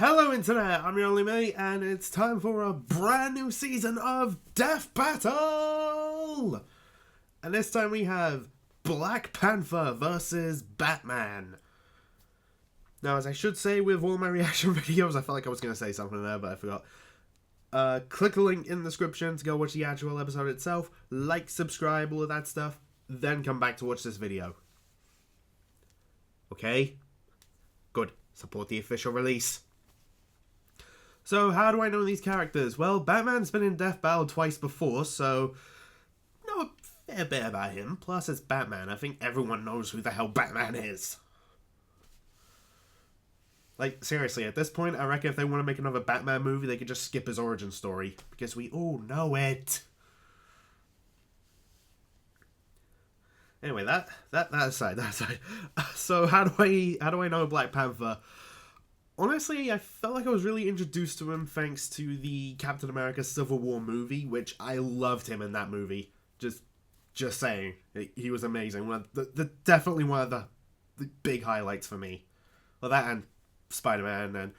Hello Internet, I'm your only mate, and it's time for a brand new season of Death Battle! And this time we have Black Panther versus Batman. Now, as I should say with all my reaction videos, I felt like I was going to say something there, but I forgot. Click the link in the description to go watch the actual episode itself, like, subscribe, all of that stuff, then come back to watch this video. Okay? Good. Support the official release. So, how do I know these characters? Well, Batman's been in Death Battle twice before, so know a fair bit about him. Plus, it's Batman. I think everyone knows who the hell Batman is. Like, seriously, at this point, I reckon if they want to make another Batman movie, they could just skip his origin story. Because we all know it. Anyway, that aside. So, how do I know Black Panther? Honestly, I felt like I was really introduced to him thanks to the Captain America Civil War movie, which I loved him in that movie. Just saying, he was amazing. Definitely one of the big highlights for me. Well, that and Spider-Man, and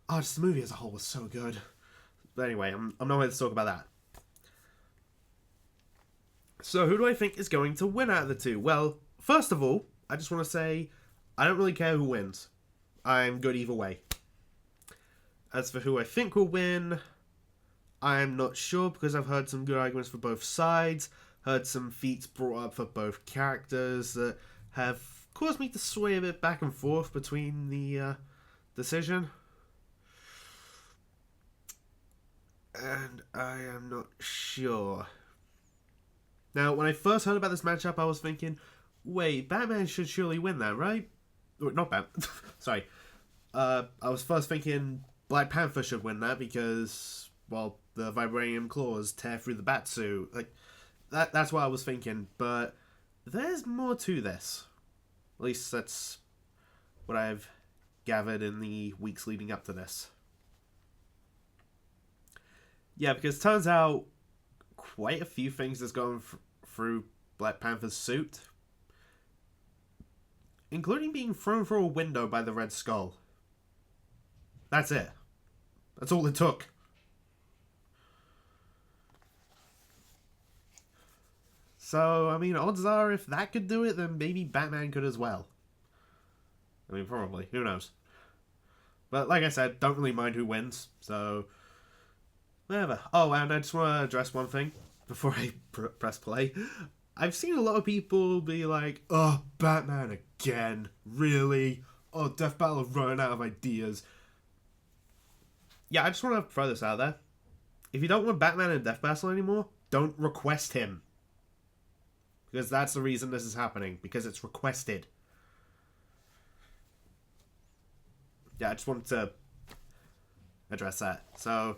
just the movie as a whole was so good. But anyway, I'm not here to talk about that. So, who do I think is going to win out of the two? Well, first of all, I just want to say, I don't really care who wins. I'm good either way. As for who I think will win, I'm not sure because I've heard some good arguments for both sides, heard some feats brought up for both characters that have caused me to sway a bit back and forth between the decision. And I am not sure. Now, when I first heard about this matchup, I was thinking, wait, Batman should surely win that, right? Or, not Batman. Sorry. I was first thinking Black Panther should win that because, well, the vibranium claws tear through the batsuit. Like, that's what I was thinking. But there's more to this. At least that's what I've gathered in the weeks leading up to this. Yeah, because it turns out quite a few things that's going through Black Panther's suit. Including being thrown through a window by the Red Skull. That's it. That's all it took. So, I mean, odds are if that could do it, then maybe Batman could as well. I mean, probably. Who knows? But like I said, don't really mind who wins. So, whatever. Oh, and I just want to address one thing before I press play. I've seen a lot of people be like, oh, Batman again? Really? Oh, Death Battle is running out of ideas. Yeah, I just want to throw this out there. If you don't want Batman in Death Battle anymore, don't request him. Because that's the reason this is happening. Because it's requested. Yeah, I just wanted to address that. So,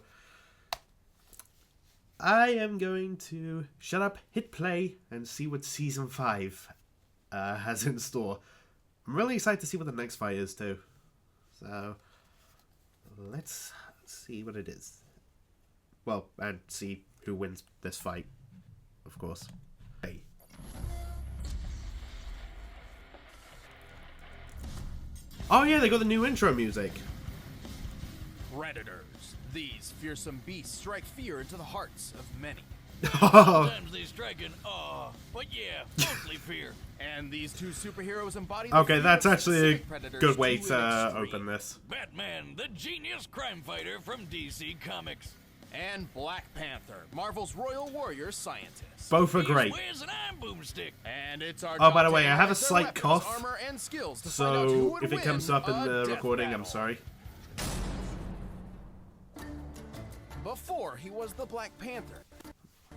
I am going to shut up, hit play, and see what Season 5 has in store. I'm really excited to see what the next fight is, too. So, let's see what it is. Well, and see who wins this fight, of course. Hey. Oh yeah, they got the new intro music. Predators. These fearsome beasts strike fear into the hearts of many. Sometimes they strike in awe, but yeah, mostly fear. And these two superheroes embody. Okay, that's actually a good way to open this. Batman, the genius crime fighter from DC Comics. And Black Panther, Marvel's royal warrior scientist. Both are great. Wears an iron boomstick. And it's our Oh, by the job way, to I have a analyze their slight weapons, cough. armor, and skills to find out who So would if it comes win up in a the death recording, I'm battle. sorry. Before he was the Black Panther,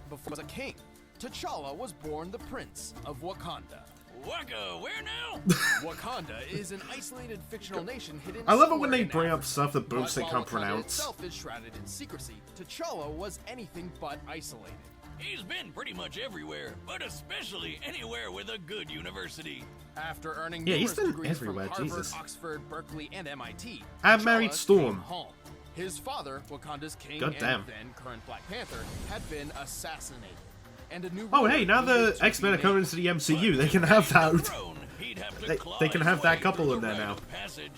before he was a king, T'Challa was born the Prince of Wakanda. Waka, where now? Wakanda is an isolated fictional nation hidden. I love it when somewhere they in bring up Africa. stuff that But Boomstick while can't Wakanda pronounce. itself is shrouded in secrecy, T'Challa was anything but isolated. He's been pretty much everywhere, but especially anywhere with a good university. After earning Yeah, he's numerous been degrees everywhere, from Harvard, Jesus. Oxford, Berkeley, and MIT, And married T'Challa Storm. came home. His father, Wakanda's king God damn. and then current Black Panther, had been assassinated. And a new Oh, ruler hey, now the needed to X-Men are be coming made. into the MCU. They can have that. He'd have to They claw can his have that way couple through in there the now. rite of passage.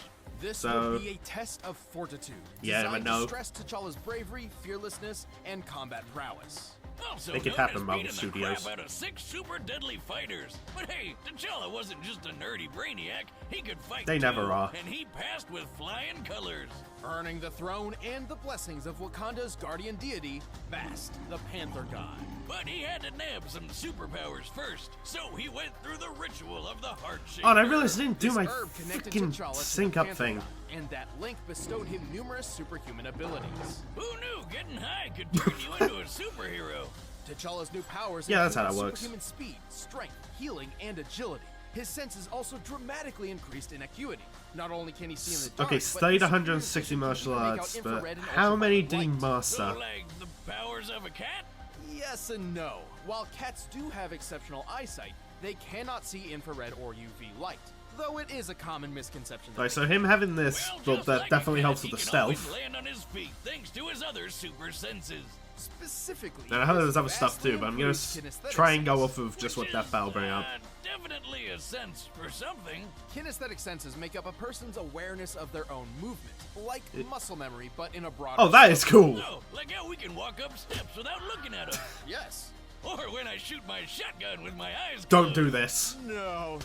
This So- would be a test of fortitude, Yeah, but designed no. to stress T'Challa's bravery, fearlessness, and combat prowess. Also Make it known happen, as Marvel beating Studios. the crap out of 6 super deadly fighters. But hey, T'Challa wasn't just a nerdy brainiac. He could fight They too, never are. and he passed with flying colors. Earning the throne and the blessings of Wakanda's guardian deity, Bast, the Panther God. But he had to nab some superpowers first, so he went through the ritual of the heart shape. Oh, and I realized I didn't do This my herb connected freaking T'Challa to the sync up Panther thing. God, and that link bestowed him numerous superhuman abilities. Who knew getting high could turn you into a superhero? T'Challa's new powers Yeah, that's how include that works. superhuman speed, strength, healing, and agility. His senses also dramatically increased in acuity. Not only can he see in the dark, Okay, but studied his 160 superior martial vision can make arts, out but infrared and how many did he ultraviolet light. master? So, like the powers of a cat? Yes and no. While cats do have exceptional eyesight, they cannot see infrared or UV light. Though it is a common misconception. Right, so him having this, well, just that like a definitely cat, helps with he the can always stealth. land on his feet thanks to his other super senses. Specifically, And I heard this there's other stuff vastly too, but I'm gonna improved kinesthetic try and go sense. off of just Which what Death is, Battle bring up. Definitely a sense for something. Kinesthetic senses make up a person's awareness of their own movement, like muscle memory, but in a broader Oh, that is cool. Oh, like how we can walk up steps without looking at them. Yes. Or when I shoot my shotgun with my eyes Don't closed. do this. No.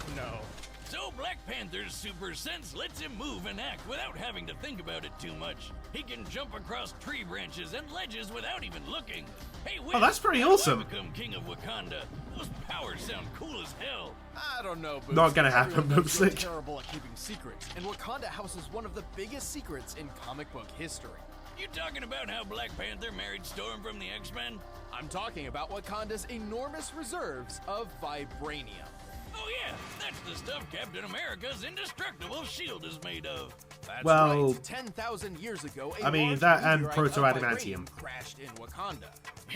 So Black Panther's super sense lets him move and act without having to think about it too much. He can jump across tree branches and ledges without even looking. Hey, Wiz, Oh, that's pretty how do I awesome. become king of Wakanda? Those powers sound cool as hell. I don't know, Boots. Not gonna happen, Everyone knows Boots. you're terrible at keeping secrets, and Wakanda houses one of the biggest secrets in comic book history. You talking about how Black Panther married Storm from the X-Men? I'm talking about Wakanda's enormous reserves of vibranium. Oh yeah, that's the stuff Captain America's indestructible shield is made of. That's Well, right. 10,000 years ago, a I mean, large that and meteorite of proto-adamantium. vibranium crashed in Wakanda.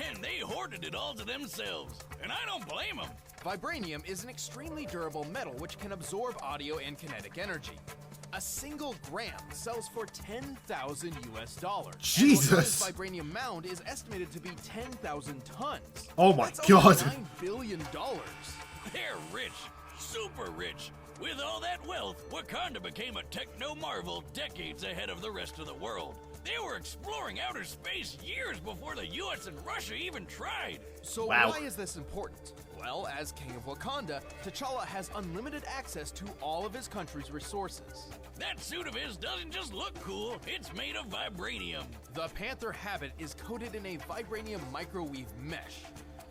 And they hoarded it all to themselves. And I don't blame them. Vibranium is an extremely durable metal which can absorb audio and kinetic energy. A single gram sells for $10,000 US. Jesus. And Wakanda's vibranium mound is estimated to be 10,000 tons. Oh my That's God. Over $9 billion. They're rich, super rich. With all that wealth, Wakanda became a techno marvel decades ahead of the rest of the world. They were exploring outer space years before the US and Russia even tried. So Wow. why is this important? Well, as King of Wakanda, T'Challa has unlimited access to all of his country's resources. That suit of his doesn't just look cool, it's made of vibranium. The Panther habit is coated in a vibranium microwave mesh.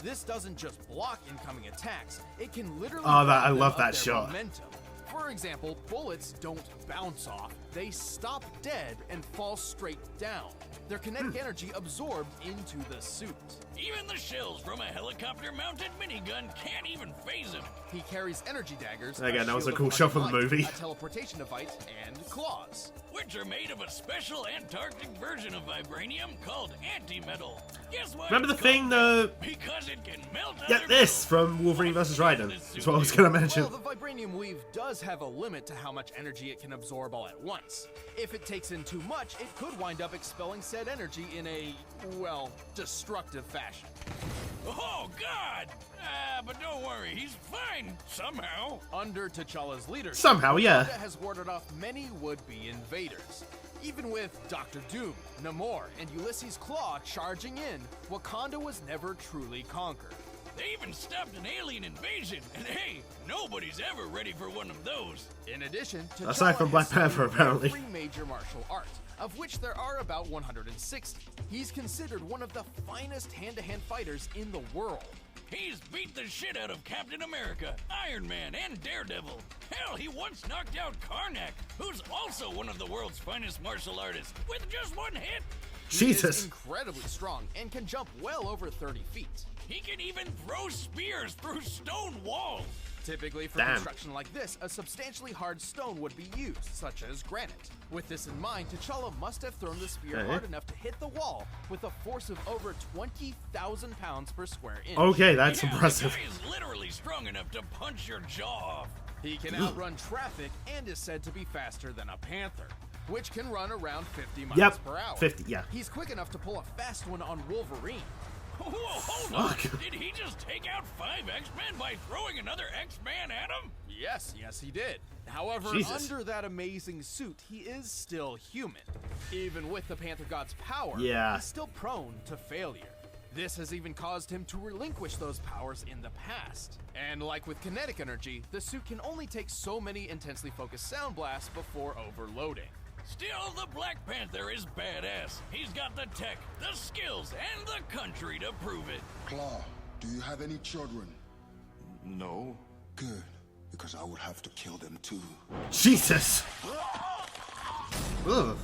This doesn't just block incoming attacks, it can literally Oh, rob I them love of that their shot. momentum. For example, bullets don't bounce off, they stop dead and fall straight down. Their kinetic energy absorbed into the suit. Even the shells from a helicopter-mounted minigun can't even phase him. He carries energy daggers, Again, that was a shield cool of shot from the light, movie. a teleportation device, and claws. Which are made of a special Antarctic version of vibranium called antimetal. Guess what? Remember the it's thing, called? Because it can melt Get other this metal. from Wolverine vs. Raiden. That's what I was gonna mention. Well, the vibranium weave does have a limit to how much energy it can absorb all at once. If it takes in too much, it could wind up expelling said energy in a, well, destructive fashion. Oh, God! But don't worry, he's fine, somehow. Under T'Challa's leadership, Somehow, yeah. Wakanda has warded off many would-be invaders. Even with Dr. Doom, Namor, and Ulysses Claw charging in, Wakanda was never truly conquered. They even stopped an alien invasion, and hey, nobody's ever ready for one of those. In addition, T'Challa Aside from Black has studied Panther, apparently. every major martial art, of which there are about 160. He's considered one of the finest hand-to-hand fighters in the world. He's beat the shit out of Captain America, Iron Man, and Daredevil. Hell, he once knocked out Karnak, who's also one of the world's finest martial artists, with just one hit. He is Jesus. incredibly strong and can jump well over 30 feet. He can even throw spears through stone walls. Typically, for Damn. construction like this, a substantially hard stone would be used, such as granite. With this in mind, T'Challa must have thrown the spear Okay. hard enough to hit the wall with a force of over 20,000 pounds per square inch. Okay, that's Yeah, impressive. The guy is literally strong enough to punch your jaw off. He can outrun traffic and is said to be faster than a panther, which can run around 50 miles Yep, per hour. 50, yeah. He's quick enough to pull a fast one on Wolverine. Whoa, hold Fuck. on. Did he just take out 5 X-Men by throwing another X-Man at him? Yes, he did. However, Jesus. under that amazing suit, he is still human. Even with the Panther God's power, Yeah. he's still prone to failure. This has even caused him to relinquish those powers in the past. And like with kinetic energy, the suit can only take so many intensely focused sound blasts before overloading. Still, the Black Panther is badass. He's got the tech, the skills, and the country to prove it. Claw, do you have any children? No. Good, because I would have to kill them too. Jesus. Ugh.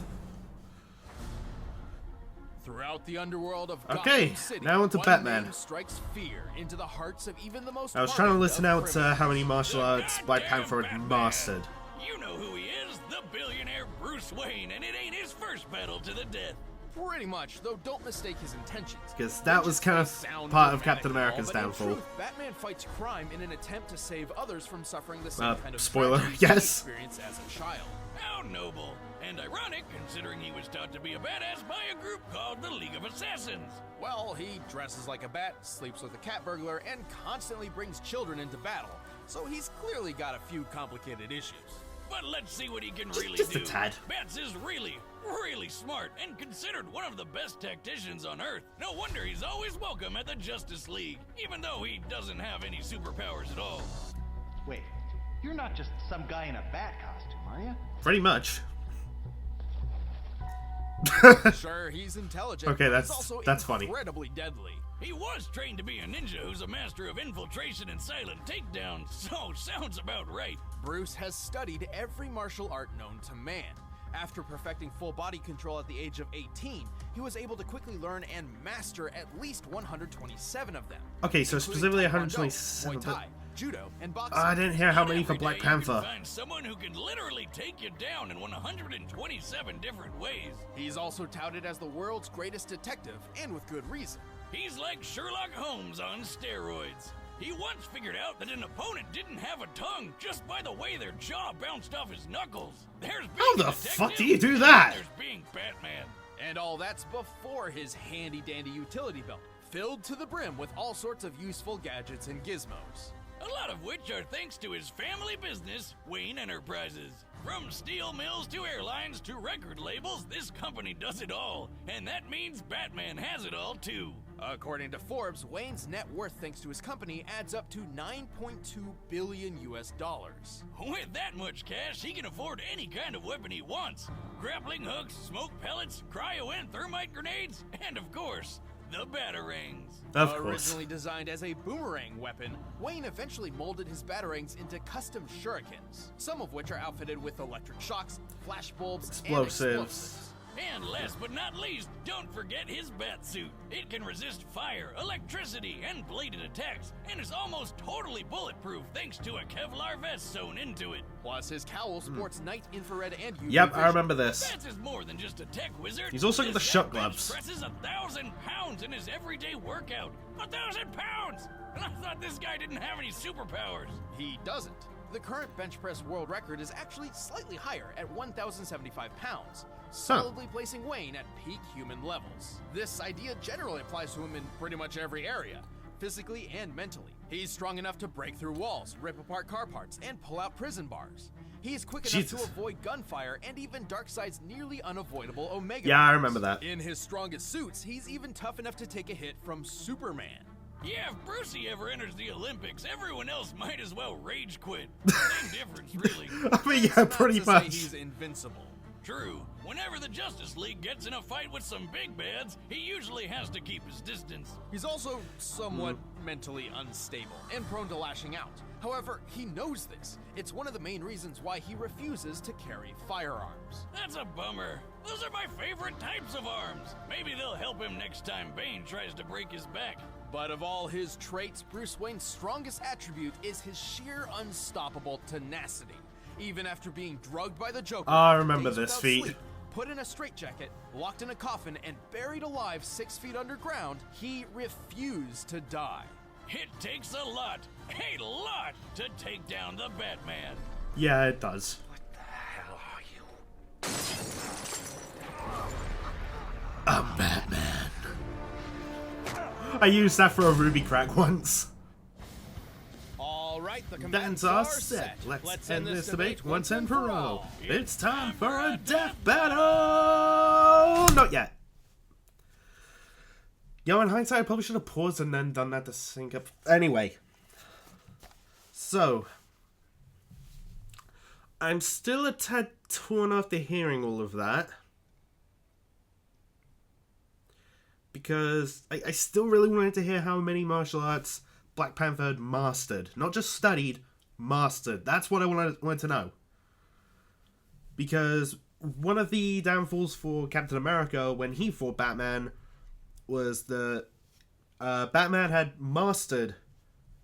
Throughout the underworld of Okay, Gotham City, now on to one Batman. name strikes fear into the hearts of even the most I was trying to hardened listen of out criminals. how many martial arts Black Goddamn Panther had Batman. mastered. You know who he is, the billionaire Bruce Wayne, and it ain't his first battle to the death. Pretty much, though don't mistake his intentions. Because that was kind of Sound part of dramatic Captain and all, America's but in downfall. truth, Batman fights crime in an attempt to save others from suffering the same kind of Spoiler, tragedies yes. he experienced as a child. How noble. And ironic, considering he was taught to be a badass by a group called the League of Assassins. Well, he dresses like a bat, sleeps with a cat burglar, and constantly brings children into battle. So he's clearly got a few complicated issues. But let's see what he can really Just do. a tad. Bats is really smart and considered one of the best tacticians on Earth. No wonder he's always welcome at the Justice League, even though he doesn't have any superpowers at all. Wait, you're not just some guy in a bat costume, are you? Pretty much. Sure, he's intelligent. Okay, but he's also that's funny. incredibly deadly. He was trained to be a ninja who's a master of infiltration and silent takedown, so sounds about right. Bruce has studied every martial art known to man. After perfecting full body control at the age of 18, he was able to quickly learn and master at least 127 of them. Okay, so including specifically Taekwondo, 127, Muay but Thai, judo, and boxing. I didn't hear how Not many for every Black day you can Panther. find someone who can literally take you down in 127 different ways. He's also touted as the world's greatest detective, and with good reason. He's like Sherlock Holmes on steroids. He once figured out that an opponent didn't have a tongue just by the way their jaw bounced off his knuckles. There's being How a the detective, fuck do you do and that? There's being Batman. And all that's before his handy-dandy utility belt, filled to the brim with all sorts of useful gadgets and gizmos. A lot of which are thanks to his family business, Wayne Enterprises. From steel mills to airlines to record labels, this company does it all. And that means Batman has it all too. According to Forbes, Wayne's net worth thanks to his company adds up to $9.2 billion US. With that much cash, he can afford any kind of weapon he wants. Grappling hooks, smoke pellets, cryo and thermite grenades, and of course, the batarangs. Of course. Originally designed as a boomerang weapon, Wayne eventually molded his batarangs into custom shurikens, some of which are outfitted with electric shocks, flash bulbs, Explosives. and explosives. And last but not least, don't forget his bat suit. It can resist fire, electricity, and bladed attacks, and is almost totally bulletproof thanks to a Kevlar vest sewn into it. Plus, his cowl sports night infrared and UV Yep, vision. I remember this. Bats is more than just a tech wizard. He's also got This the shot guy bench gloves. presses 1,000 pounds in his everyday workout. 1,000 pounds! And I thought this guy didn't have any superpowers. He doesn't. The current bench press world record is actually slightly higher at 1,075 pounds, solidly placing Wayne at peak human levels. This idea generally applies to him in pretty much every area, physically and mentally. He's strong enough to break through walls, rip apart car parts, and pull out prison bars. He's quick enough Jesus. to avoid gunfire and even Darkseid's nearly unavoidable Omega. Yeah, I Bombs. remember that. In his strongest suits, he's even tough enough to take a hit from Superman. Yeah, if Brucey ever enters the Olympics, everyone else might as well rage quit. Same difference, really. I mean, yeah, Not pretty to say much. he's invincible. True. Whenever the Justice League gets in a fight with some big bads, he usually has to keep his distance. He's also somewhat mentally unstable and prone to lashing out. However, he knows this. It's one of the main reasons why he refuses to carry firearms. That's a bummer. Those are my favorite types of arms. Maybe they'll help him next time Bane tries to break his back. But of all his traits, Bruce Wayne's strongest attribute is his sheer unstoppable tenacity. Even after being drugged by the Joker, I remember days this without feat. sleep, put in a straitjacket, locked in a coffin, and buried alive 6 feet underground, he refused to die. It takes a lot, to take down the Batman. Yeah, it does. Hell are you? I'm Batman. I used that for a Ruby crack once. All right, right, the Bands combatants are are set. set. Let's end this debate once and for all. It's time for a death battle! Not yet. Yo, in hindsight, I probably should have paused and then done that to sync up. Anyway. So. I'm still a tad torn after hearing all of that. Because I still really wanted to hear how many martial arts Black Panther had mastered. Not just studied, mastered. That's what I wanted to know. Because one of the downfalls for Captain America when he fought Batman was that Batman had mastered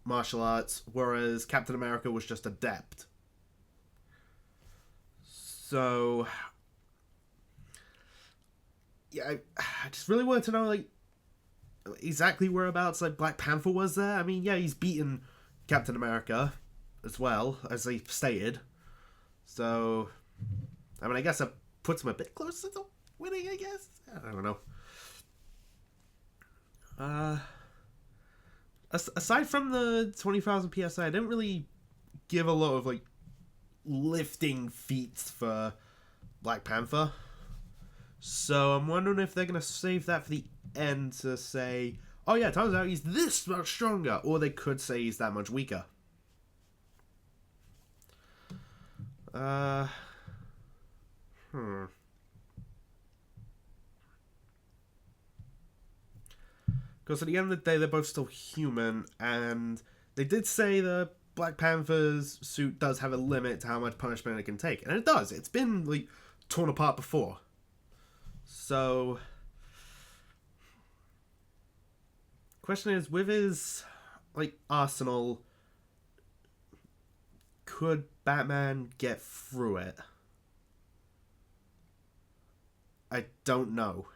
martial arts, whereas Captain America was just adept. So, yeah, I just really wanted to know, like, exactly whereabouts, like, Black Panther was there. I mean, yeah, he's beaten Captain America as well, as they stated. So, I mean, I guess that puts him a bit closer to winning, I guess? I don't know. Aside from the 20,000 PSI, I didn't really give a lot of, like, lifting feats for Black Panther. So I'm wondering if they're going to save that for the end to say, oh yeah, turns out he's this much stronger. Or they could say he's that much weaker. Because at the end of the day, they're both still human. And they did say the Black Panther's suit does have a limit to how much punishment it can take. And it does. It's been, like, torn apart before. So, question is, with his, like, arsenal, could Batman get through it? I don't know.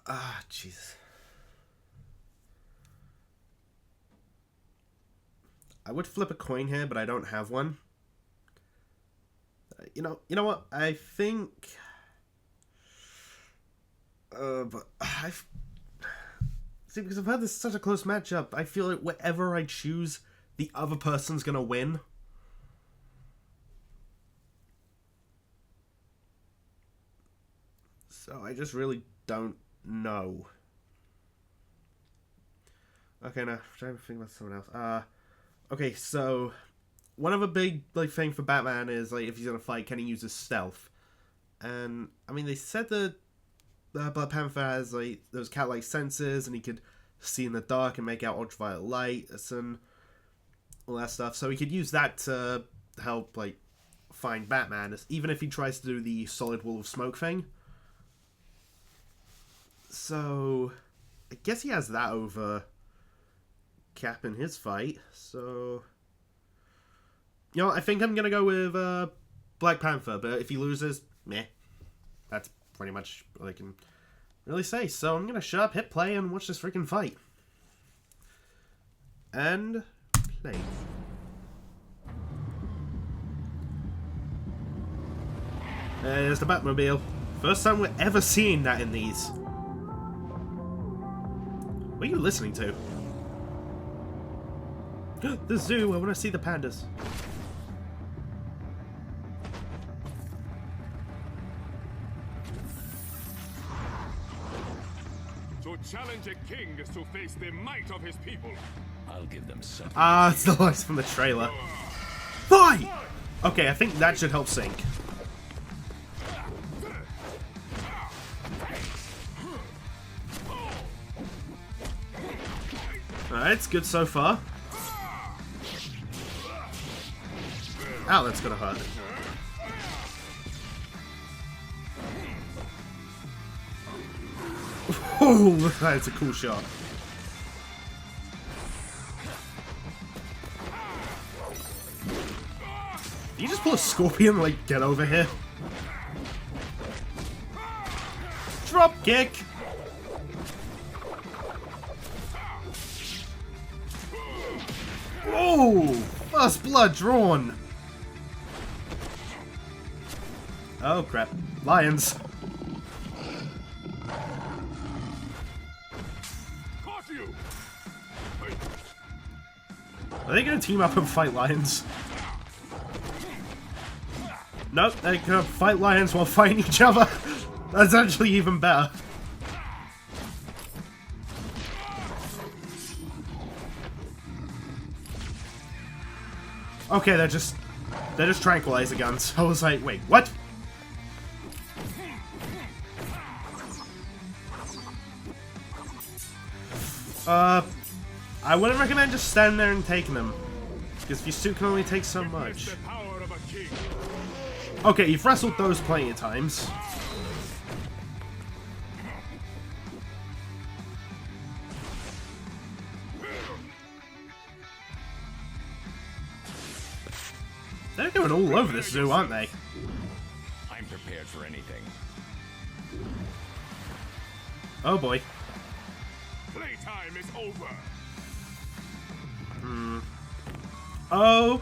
Ah, Jesus. I would flip a coin here, but I don't have one. You know what? I think. But I've. See, because I've had this such a close matchup, I feel like whatever I choose, the other person's gonna win. So I just really don't know. Okay, now I'm trying to think about someone else. Okay, so one of a big thing for Batman is if he's gonna fight, can he use his stealth? And I mean, they said that Black Panther has those cat-like senses, and he could see in the dark and make out ultraviolet light and all that stuff. So he could use that to help find Batman, even if he tries to do the solid wall of smoke thing. So I guess he has that over Cap in his fight. So, I think I'm gonna go with Black Panther, but if he loses, meh. That's pretty much all I can really say. So I'm gonna shut up, hit play, and watch this freaking fight. And play. There's the Batmobile. First time we're ever seeing that in these. What are you listening to? The zoo, I want to see the pandas. To challenge a king is to face the might of his people. I'll give them something. Ah, it's the voice from the trailer. Fight! Okay, I think that should help sync. Alright, it's good so far. Ow, that's gonna hurt. Oh, that's a cool shot. Did you just pull a scorpion and get over here? Drop kick! Whoa! First blood drawn! Oh crap. Lions. Caught you! Are they gonna team up and fight lions? Nope, they're gonna fight lions while fighting each other. That's actually even better. Okay, they're just tranquilizer guns. I was like, wait, what? I wouldn't recommend just standing there and taking them, because your suit can only take so much. The power of a king. Okay, you've wrestled those plenty of times. They're going all over this zoo, aren't they? I'm prepared for anything. Oh boy. Playtime is over. Oh.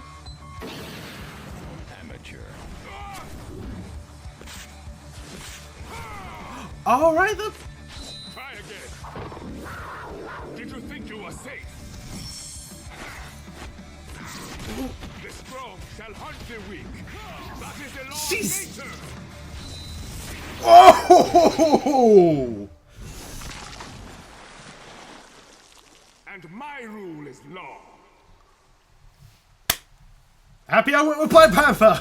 Amateur. Alright then. Try again. Did you think you were safe? The strong shall hunt the weak. That is the law Jeez. of nature. Oh! And my rule is law. Happy I went with Black Panther!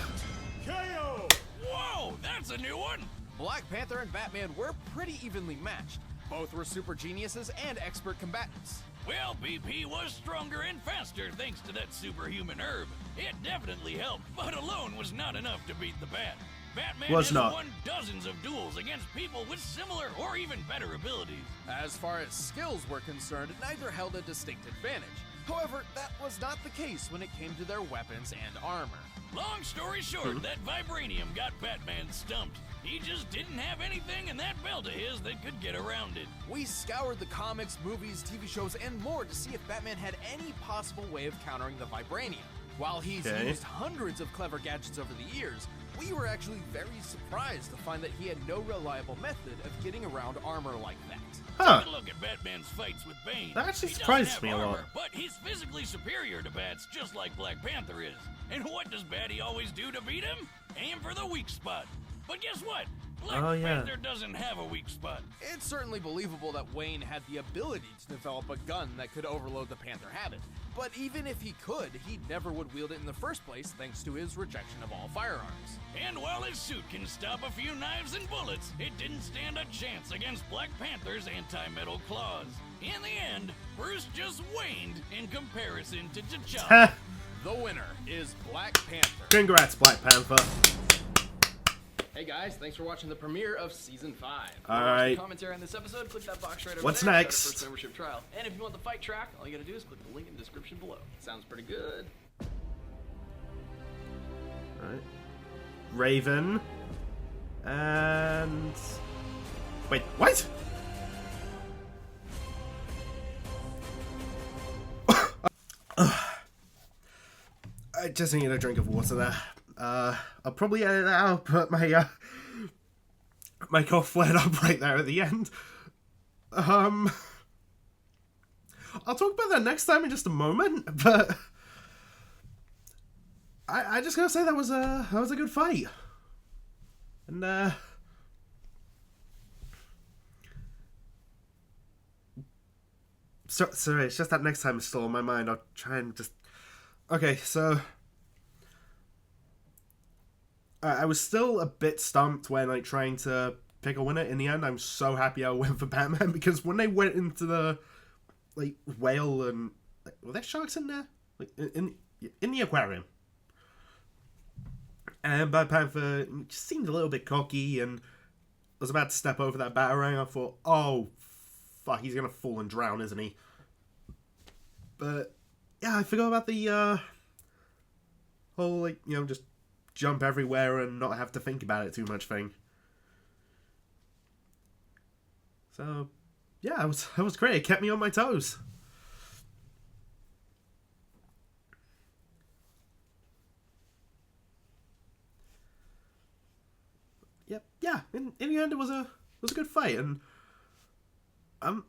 KO! Whoa, that's a new one. Black Panther and Batman were pretty evenly matched. Both were super geniuses and expert combatants. Well, BP was stronger and faster thanks to that superhuman herb. It definitely helped, but alone was not enough to beat the Bat. Batman Was has not. won dozens of duels against people with similar or even better abilities. As far as skills were concerned, neither held a distinct advantage. However, that was not the case when it came to their weapons and armor. Long story short, that vibranium got Batman stumped. He just didn't have anything in that belt of his that could get around it. We scoured the comics, movies, TV shows, and more to see if Batman had any possible way of countering the vibranium. While he's Okay. used hundreds of clever gadgets over the years, we were actually very surprised to find that he had no reliable method of getting around armor like that. Huh. Take a look at Batman's fights with Bane. That actually He doesn't surprised have me a lot. armor, but he's physically superior to Bats, just like Black Panther is. And what does Batty always do to beat him? Aim for the weak spot. But guess what? Black Oh, yeah. Panther doesn't have a weak spot. It's certainly believable that Wayne had the ability to develop a gun that could overload the Panther habit. But even if he could, he never would wield it in the first place thanks to his rejection of all firearms. And while his suit can stop a few knives and bullets, it didn't stand a chance against Black Panther's anti-metal claws. In the end, Bruce just waned in comparison to T'Challa. The winner is Black Panther. Congrats, Black Panther. Hey guys, thanks for watching the premiere of Season 5. All For right. commentary on this episode, click that box right over What's there. Start a next? First membership trial. And if you want the fight track, all you gotta do is click the link in the description below. Sounds pretty good. Alright. Raven. And... Wait, what? I just need a drink of water there. I'll probably edit that out, but my cough flared up right there at the end. I'll talk about that next time in just a moment, but I just gotta say that was a good fight. And sorry, it's just that next time is still on my mind. I'll try and just... Okay, so... I was still a bit stumped when, like, trying to pick a winner. In the end, I'm so happy I went for Batman, because when they went into the, like, whale and... Like, were there sharks in there? Like, in the aquarium. And Black Panther just seemed a little bit cocky, and was about to step over that batarang. I thought, oh, fuck, he's gonna fall and drown, isn't he? But, yeah, I forgot about the, whole, like, you know, just jump everywhere and not have to think about it too much thing. So, yeah, that was great. It kept me on my toes. yeah, in the end, it was a good fight, and I'm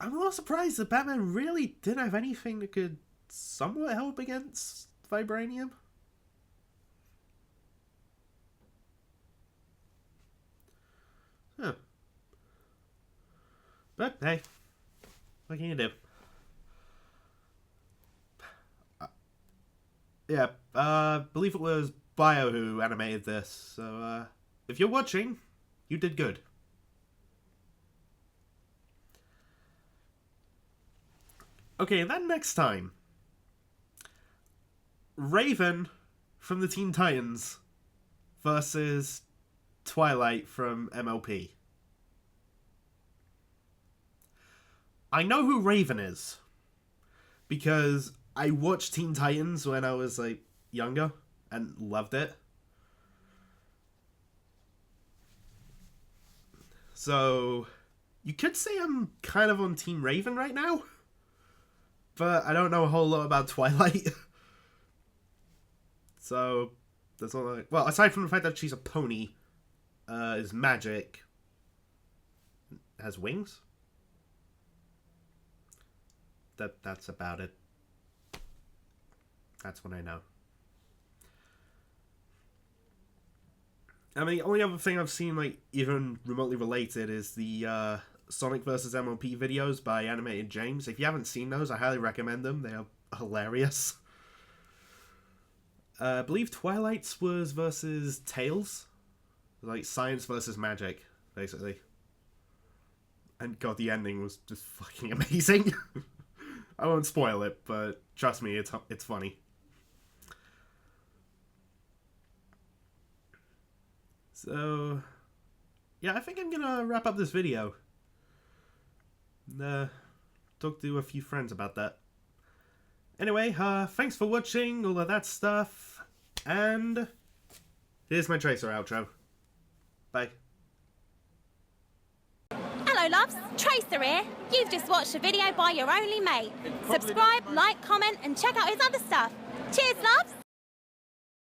a little surprised that Batman really didn't have anything that could somewhat help against Vibranium. Huh. But hey, what can you do? Yeah, believe it was Bio who animated this, so if you're watching, you did good. Okay, and then next time, Raven from the Teen Titans versus Twilight from MLP. I know who Raven is because I watched Teen Titans when I was like younger and loved it. So you could say I'm kind of on Team Raven right now, but I don't know a whole lot about Twilight. So that's all I... Well, aside from the fact that she's a pony, is magic, has wings. That's about it. That's what I know. I mean, the only other thing I've seen, like, even remotely related is the Sonic vs. MLP videos by Animated James. If you haven't seen those, I highly recommend them. They are hilarious. I believe Twilight's was versus Tails. Like, science versus magic, basically. And god, the ending was just fucking amazing. I won't spoil it, but trust me, it's funny. So, yeah, I think I'm gonna wrap up this video. Talk to a few friends about that. Anyway, thanks for watching, all of that stuff, and here's my Tracer outro. Bye. Hello loves, Tracer here. You've just watched a video by your only mate. Subscribe, like, comment and check out his other stuff. Cheers loves!